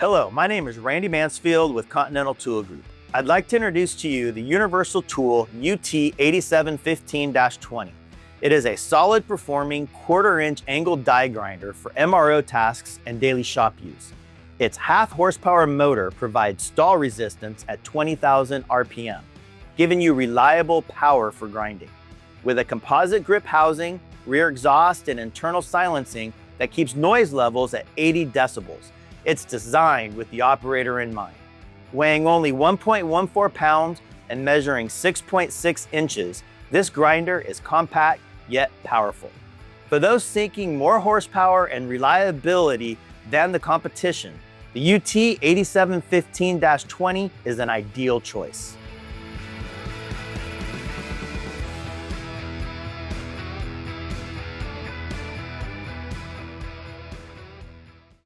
Hello, my name is Randy Mansfield with Continental Tool Group. I'd like to introduce to you the Universal Tool UT8715-20. It is a solid performing 1/4-inch angled die grinder for MRO tasks and daily shop use. Its half horsepower motor provides stall resistance at 20,000 RPM, giving you reliable power for grinding. With a composite grip housing, rear exhaust, and internal silencing that keeps noise levels at 80 decibels, it's designed with the operator in mind. Weighing only 1.14 pounds and measuring 6.6 inches, this grinder is compact yet powerful. For those seeking more horsepower and reliability than the competition, the UT8715-20 is an ideal choice.